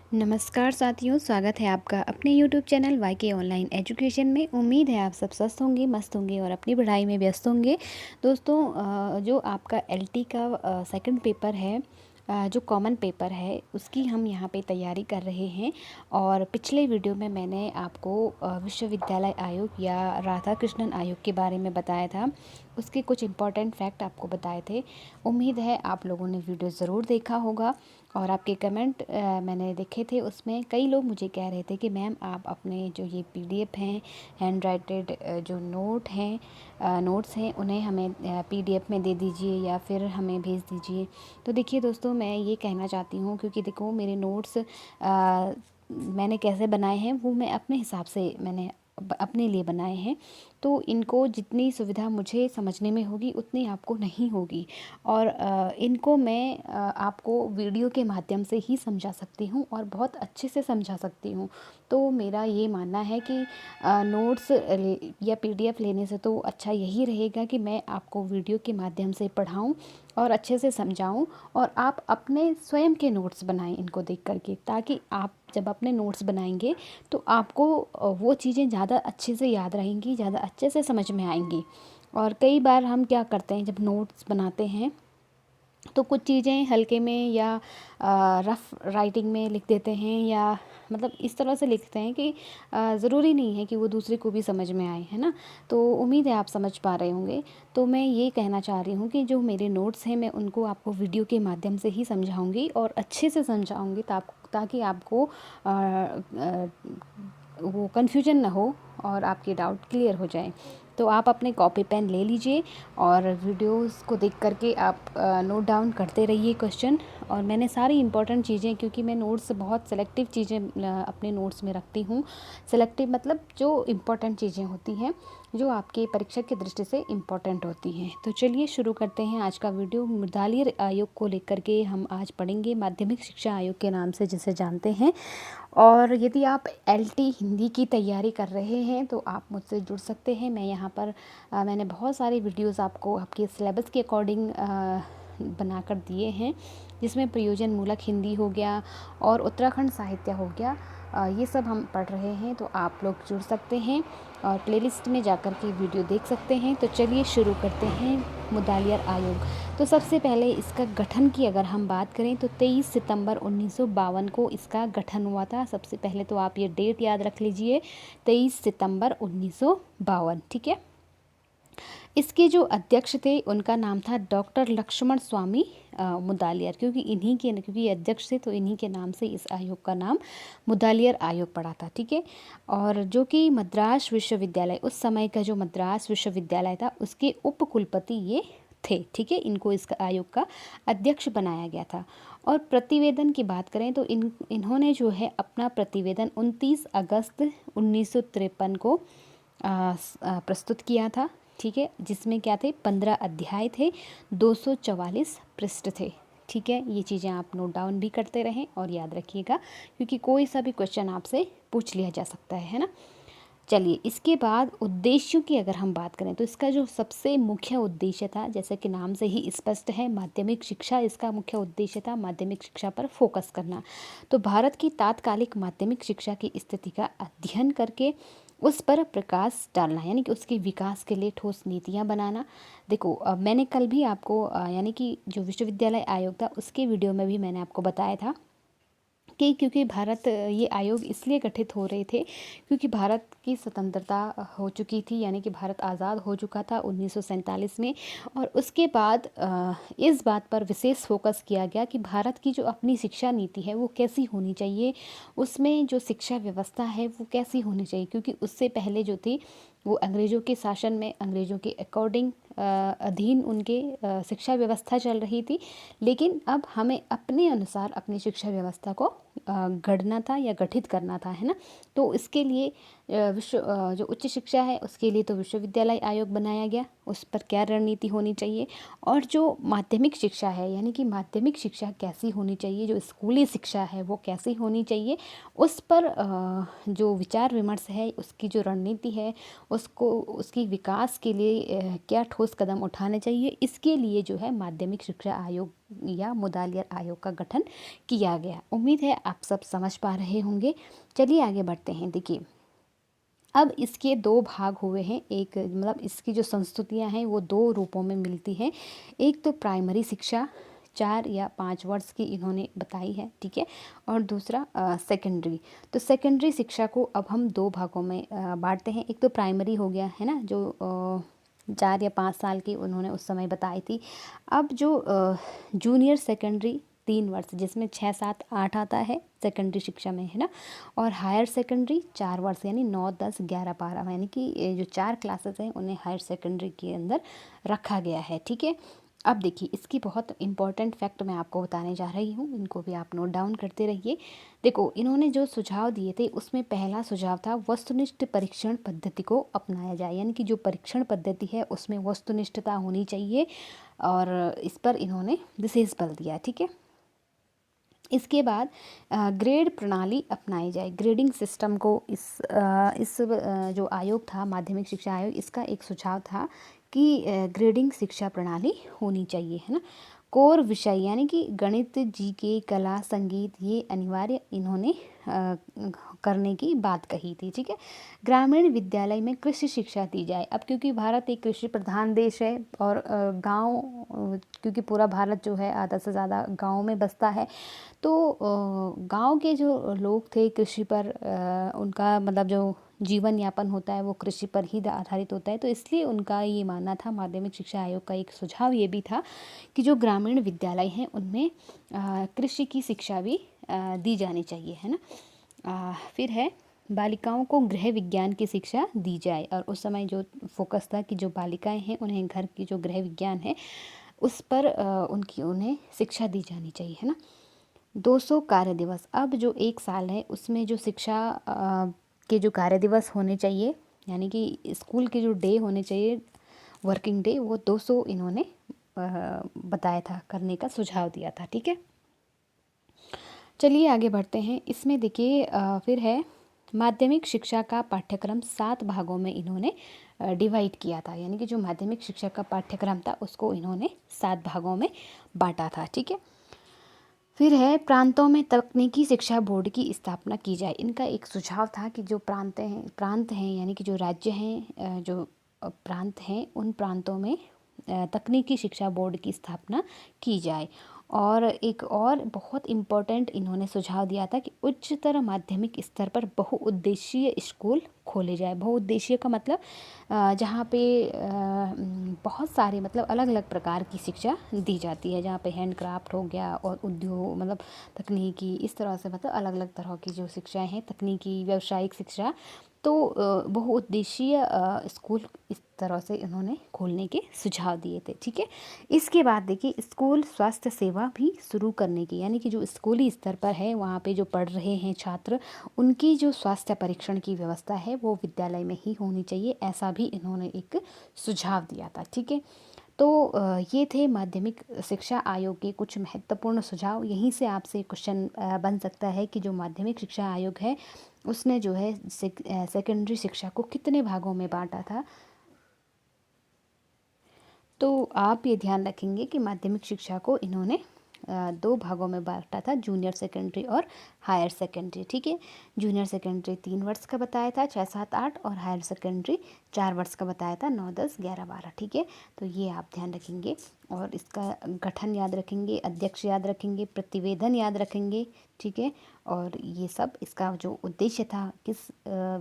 नमस्कार साथियों, स्वागत है आपका अपने यूट्यूब चैनल वाई के ऑनलाइन एजुकेशन में। उम्मीद है आप सब स्वस्थ होंगे, मस्त होंगे और अपनी पढ़ाई में व्यस्त होंगे। दोस्तों, जो आपका एलटी का सेकंड पेपर है, जो कॉमन पेपर है, उसकी हम यहाँ पे तैयारी कर रहे हैं। और पिछले वीडियो में मैंने आपको विश्वविद्यालय आयोग या राधा कृष्णन आयोग के बारे में बताया था। उसके कुछ इम्पॉर्टेंट फैक्ट आपको बताए थे। उम्मीद है आप लोगों ने वीडियो ज़रूर देखा होगा और आपके कमेंट मैंने देखे थे। उसमें कई लोग मुझे कह रहे थे कि मैम आप अपने जो ये पीडीएफ हैं, हैंड राइटेड जो नोट्स हैं, उन्हें हमें पीडीएफ में दे दीजिए या फिर हमें भेज दीजिए। तो देखिए दोस्तों, मैं ये कहना चाहती हूँ, क्योंकि देखो मेरे नोट्स मैंने कैसे बनाए हैं वो मैं अपने हिसाब से मैंने अपने लिए बनाए हैं। तो इनको जितनी सुविधा मुझे समझने में होगी उतनी आपको नहीं होगी। और इनको मैं आपको वीडियो के माध्यम से ही समझा सकती हूँ और बहुत अच्छे से समझा सकती हूँ। तो मेरा ये मानना है कि नोट्स या पीडीएफ लेने से तो अच्छा यही रहेगा कि मैं आपको वीडियो के माध्यम से पढ़ाऊँ और अच्छे से समझाऊँ, और आप अपने स्वयं के नोट्स बनाएं इनको देख करके, ताकि आप जब अपने नोट्स बनाएंगे तो आपको वो चीज़ें ज़्यादा अच्छे से याद रहेंगी, ज़्यादा अच्छे से समझ में आएंगी। और कई बार हम क्या करते हैं, जब नोट्स बनाते हैं तो कुछ चीज़ें हल्के में या रफ़ राइटिंग में लिख देते हैं, या मतलब इस तरह से लिखते हैं कि ज़रूरी नहीं है कि वो दूसरे को भी समझ में आए, है ना। तो उम्मीद है आप समझ पा रहे होंगे। तो मैं ये कहना चाह रही हूँ कि जो मेरे नोट्स हैं मैं उनको आपको वीडियो के माध्यम से ही समझाऊँगी और अच्छे से समझाऊँगी, ताकि आपको वो कन्फ्यूजन ना हो और आपके डाउट क्लियर हो जाए। तो आप अपने कॉपी पेन ले लीजिए और वीडियोस को देख करके आप नोट डाउन करते रहिए क्वेश्चन। और मैंने सारी इंपॉर्टेंट चीज़ें, क्योंकि मैं नोट्स बहुत सेलेक्टिव चीज़ें अपने नोट्स में रखती हूँ। सेलेक्टिव मतलब जो इम्पोर्टेंट चीज़ें होती हैं, जो आपके परीक्षा की दृष्टि से इम्पोर्टेंट होती हैं। तो चलिए शुरू करते हैं आज का वीडियो। मृदालीय आयोग को लेकर के हम आज पढ़ेंगे, माध्यमिक शिक्षा आयोग के नाम से जिसे जानते हैं। और यदि आप एलटी हिंदी की तैयारी कर रहे हैं तो आप मुझसे जुड़ सकते हैं। मैं यहाँ पर मैंने बहुत सारे वीडियोस आपको आपके सिलेबस के अकॉर्डिंग बनाकर दिए हैं, जिसमें प्रयोजन मूलक हिंदी हो गया और उत्तराखंड साहित्य हो गया। ये सब हम पढ़ रहे हैं, तो आप लोग जुड़ सकते हैं और प्लेलिस्ट में जाकर के वीडियो देख सकते हैं। तो चलिए शुरू करते हैं। मुदालियर आयोग, तो सबसे पहले इसका गठन की अगर हम बात करें तो 23 सितंबर 1952 को इसका गठन हुआ था। सबसे पहले तो आप ये डेट याद रख लीजिए, 23 सितंबर 1952, ठीक है। इसके जो अध्यक्ष थे उनका नाम था डॉक्टर लक्ष्मण स्वामी मुदालियर, क्योंकि ये अध्यक्ष थे तो इन्हीं के नाम से इस आयोग का नाम मुदालियर आयोग पड़ा था, ठीक है। और जो कि मद्रास विश्वविद्यालय, उस समय का जो मद्रास विश्वविद्यालय था उसके उप कुलपति ये थे, ठीक है। इनको इस आयोग का अध्यक्ष बनाया गया था। और प्रतिवेदन की बात करें तो इन्होंने जो है अपना प्रतिवेदन 29 अगस्त 1953 को प्रस्तुत किया था, ठीक है। जिसमें क्या थे, 15 अध्याय थे, 244 पृष्ठ थे, ठीक है। ये चीज़ें आप नोट डाउन भी करते रहें और याद रखिएगा, क्योंकि कोई सा भी क्वेश्चन आपसे पूछ लिया जा सकता है ना। चलिए, इसके बाद उद्देश्यों की अगर हम बात करें तो इसका जो सबसे मुख्य उद्देश्य था, जैसे कि नाम से ही स्पष्ट है, माध्यमिक शिक्षा, इसका मुख्य उद्देश्य था माध्यमिक शिक्षा पर फोकस करना। तो भारत की तात्कालिक माध्यमिक शिक्षा की स्थिति का अध्ययन करके उस पर प्रकाश डालना, यानी कि उसके विकास के लिए ठोस नीतियाँ बनाना। देखो, मैंने कल भी आपको यानी कि जो विश्वविद्यालय आयोग था उसके वीडियो में भी मैंने आपको बताया था कि क्योंकि भारत ये आयोग इसलिए गठित हो रहे थे क्योंकि भारत की स्वतंत्रता हो चुकी थी, यानी कि भारत आज़ाद हो चुका था 1947 में। और उसके बाद इस बात पर विशेष फोकस किया गया कि भारत की जो अपनी शिक्षा नीति है वो कैसी होनी चाहिए, उसमें जो शिक्षा व्यवस्था है वो कैसी होनी चाहिए, क्योंकि उससे पहले जो थी वो अंग्रेज़ों के शासन में, अंग्रेज़ों के अकॉर्डिंग अधीन उनके शिक्षा व्यवस्था चल रही थी। लेकिन अब हमें अपने अनुसार अपनी शिक्षा व्यवस्था को गढ़ना था या गठित करना था, है ना। तो इसके लिए जो उच्च शिक्षा है उसके लिए तो विश्वविद्यालय आयोग बनाया गया, उस पर क्या रणनीति होनी चाहिए। और जो माध्यमिक शिक्षा है, यानी कि माध्यमिक शिक्षा कैसी होनी चाहिए, जो स्कूली शिक्षा है वो कैसी होनी चाहिए, उस पर जो विचार विमर्श है, उसकी जो रणनीति है उसको उसकी विकास के लिए क्या ठोस कदम उठाने चाहिए, इसके लिए जो है माध्यमिक शिक्षा आयोग या मुदालियर आयोग का गठन किया गया। उम्मीद है आप सब समझ पा रहे होंगे। चलिए आगे बढ़ते हैं। देखिए, अब इसके दो भाग हुए हैं। एक मतलब इसकी जो संस्तुतियाँ हैं वो दो रूपों में मिलती हैं। एक तो प्राइमरी शिक्षा 4 या 5 वर्ष की इन्होंने बताई है, ठीक है, और दूसरा सेकेंडरी। तो सेकेंडरी शिक्षा को अब हम दो भागों में बांटते हैं। एक तो प्राइमरी हो गया है ना, जो 4 या 5 साल की उन्होंने उस समय बताई थी। अब जो जूनियर सेकेंडरी 3 वर्ष, जिसमें 6, 7, 8 आता है सेकेंडरी शिक्षा में, है ना, और हायर सेकेंडरी 4 वर्ष यानी 9, 10, 11, 12, यानी कि जो 4 क्लासेस हैं उन्हें हायर सेकेंडरी के अंदर रखा गया है, ठीक है। अब देखिए, इसकी बहुत इंपॉर्टेंट फैक्ट मैं आपको बताने जा रही हूँ, इनको भी आप नोट डाउन करते रहिए। देखो, इन्होंने जो सुझाव दिए थे उसमें पहला सुझाव था वस्तुनिष्ठ परीक्षण पद्धति को अपनाया जाए, यानी कि जो परीक्षण पद्धति है उसमें वस्तुनिष्ठता होनी चाहिए, और इस पर इन्होंने विशेष बल दिया, ठीक है। इसके बाद ग्रेड प्रणाली अपनाई जाए, ग्रेडिंग सिस्टम को इस जो आयोग था माध्यमिक शिक्षा आयोग, इसका एक सुझाव था कि ग्रेडिंग शिक्षा प्रणाली होनी चाहिए, है ना। कोर विषय यानी कि गणित, जीके, कला, संगीत, ये अनिवार्य इन्होंने करने की बात कही थी, ठीक है। ग्रामीण विद्यालय में कृषि शिक्षा दी जाए। अब क्योंकि भारत एक कृषि प्रधान देश है और गांव, क्योंकि पूरा भारत जो है आधा से ज़्यादा गांव में बसता है, तो गांव के जो लोग थे कृषि पर उनका मतलब जो जीवन यापन होता है वो कृषि पर ही आधारित होता है। तो इसलिए उनका ये मानना था, माध्यमिक शिक्षा आयोग का एक सुझाव ये भी था कि जो ग्रामीण विद्यालय हैं उनमें कृषि की शिक्षा भी दी जानी चाहिए, है ना। फिर है बालिकाओं को गृह विज्ञान की शिक्षा दी जाए, और उस समय जो फोकस था कि जो बालिकाएं हैं उन्हें घर की जो गृह विज्ञान है उस पर उन्हें शिक्षा दी जानी चाहिए, है ना। 200 कार्य दिवस, अब जो 1 साल है उसमें जो शिक्षा के जो कार्य दिवस होने चाहिए, यानी कि स्कूल के जो डे होने चाहिए, वर्किंग डे, वो 200 इन्होंने बताया था, करने का सुझाव दिया था, ठीक है। चलिए आगे बढ़ते हैं। इसमें देखिए फिर है माध्यमिक शिक्षा का पाठ्यक्रम 7 भागों में इन्होंने डिवाइड किया था, यानी कि जो माध्यमिक शिक्षा का पाठ्यक्रम था उसको इन्होंने 7 भागों में बांटा था, ठीक है। फिर है प्रांतों में तकनीकी शिक्षा बोर्ड की स्थापना की जाए। इनका एक सुझाव था कि जो प्रांत हैं यानी कि जो राज्य हैं, जो प्रांत हैं, उन प्रांतों में तकनीकी शिक्षा बोर्ड की स्थापना की जाए। और एक और बहुत इम्पोर्टेंट इन्होंने सुझाव दिया था कि उच्चतर माध्यमिक स्तर पर बहुउद्देशीय स्कूल खोले जाए। बहुउद्देशीय का मतलब जहाँ पे बहुत सारे मतलब अलग अलग प्रकार की शिक्षा दी जाती है, जहाँ पे हैंडक्राफ्ट हो गया और उद्योग मतलब तकनीकी, इस तरह से मतलब अलग अलग तरह की जो शिक्षाएं हैं, तकनीकी, व्यावसायिक शिक्षा, तो बहुउद्देशीय स्कूल इस तरह से इन्होंने खोलने के सुझाव दिए थे, ठीक है। इसके बाद देखिए स्कूल स्वास्थ्य सेवा भी शुरू करने की, यानी कि जो स्कूली स्तर पर है वहाँ पे जो पढ़ रहे हैं छात्र, उनकी जो स्वास्थ्य परीक्षण की व्यवस्था है वो विद्यालय में ही होनी चाहिए, ऐसा भी इन्होंने एक सुझाव दिया था, ठीक है। तो ये थे माध्यमिक शिक्षा आयोग के कुछ महत्वपूर्ण सुझाव। यहीं से आपसे क्वेश्चन बन सकता है कि जो माध्यमिक शिक्षा आयोग है उसने जो है सेकेंडरी शिक्षा को कितने भागों में बांटा था। तो आप ये ध्यान रखेंगे कि माध्यमिक शिक्षा को इन्होंने 2 भागों में बांटा था, जूनियर सेकेंडरी और हायर सेकेंडरी, ठीक है। जूनियर सेकेंडरी 3 वर्ष का बताया था, 6, 7, 8, और हायर सेकेंडरी 4 वर्ष का बताया था, 9, 10, 11, 12, ठीक है। तो ये आप ध्यान रखेंगे और इसका गठन याद रखेंगे, अध्यक्ष याद रखेंगे, प्रतिवेदन याद रखेंगे, ठीक है। और ये सब इसका जो उद्देश्य था, किस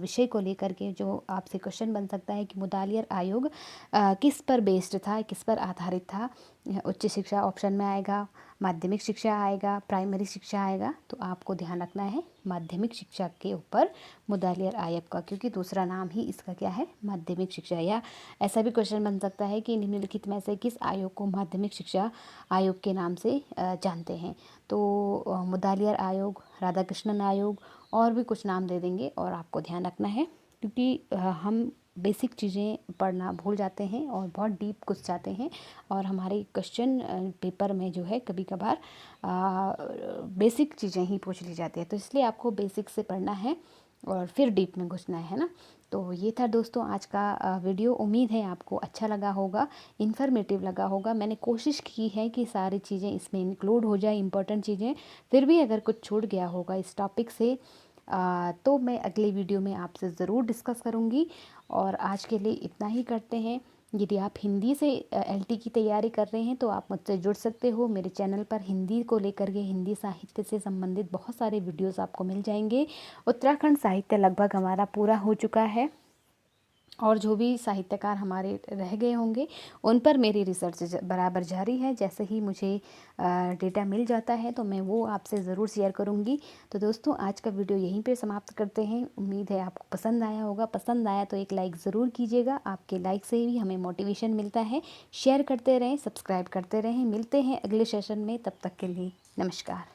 विषय को लेकर के जो आपसे क्वेश्चन बन सकता है कि मुदालियर आयोग किस पर बेस्ड था, किस पर आधारित था। उच्च शिक्षा ऑप्शन में आएगा, माध्यमिक शिक्षा आएगा, प्राइमरी शिक्षा आएगा, तो आपको ध्यान रखना है माध्यमिक शिक्षा के ऊपर मुदालियर आयोग का, क्योंकि दूसरा नाम ही इसका क्या है, माध्यमिक शिक्षा। या ऐसा भी क्वेश्चन बन सकता है कि निम्नलिखित में से किस आयोग को माध्यमिक शिक्षा आयोग के नाम से जानते हैं। तो मुदालियर आयोग, राधाकृष्णन आयोग, और भी कुछ नाम दे देंगे, और आपको ध्यान रखना है क्योंकि हम बेसिक चीज़ें पढ़ना भूल जाते हैं और बहुत डीप घुस जाते हैं, और हमारे क्वेश्चन पेपर में जो है कभी कभार बेसिक चीज़ें ही पूछ ली जाती है, तो इसलिए आपको बेसिक से पढ़ना है। और फिर डीप में घुसना है ना। तो ये था दोस्तों आज का वीडियो। उम्मीद है आपको अच्छा लगा होगा, इन्फॉर्मेटिव लगा होगा। मैंने कोशिश की है कि सारी चीज़ें इसमें इंक्लूड हो जाए, इंपॉर्टेंट चीज़ें। फिर भी अगर कुछ छूट गया होगा इस टॉपिक से तो मैं अगले वीडियो में आपसे ज़रूर डिस्कस करूँगी। और आज के लिए इतना ही करते हैं। यदि आप हिंदी से एलटी की तैयारी कर रहे हैं तो आप मुझसे जुड़ सकते हो। मेरे चैनल पर हिंदी को लेकर के, हिंदी साहित्य से संबंधित बहुत सारे वीडियोस आपको मिल जाएंगे। उत्तराखंड साहित्य लगभग हमारा पूरा हो चुका है और जो भी साहित्यकार हमारे रह गए होंगे उन पर मेरी रिसर्च बराबर जारी है। जैसे ही मुझे डेटा मिल जाता है तो मैं वो आपसे ज़रूर शेयर करूँगी। तो दोस्तों आज का वीडियो यहीं पे समाप्त करते हैं। उम्मीद है आपको पसंद आया होगा। पसंद आया तो एक लाइक ज़रूर कीजिएगा, आपके लाइक से भी हमें मोटिवेशन मिलता है। शेयर करते रहें, सब्सक्राइब करते रहें। मिलते हैं अगले सेशन में, तब तक के लिए नमस्कार।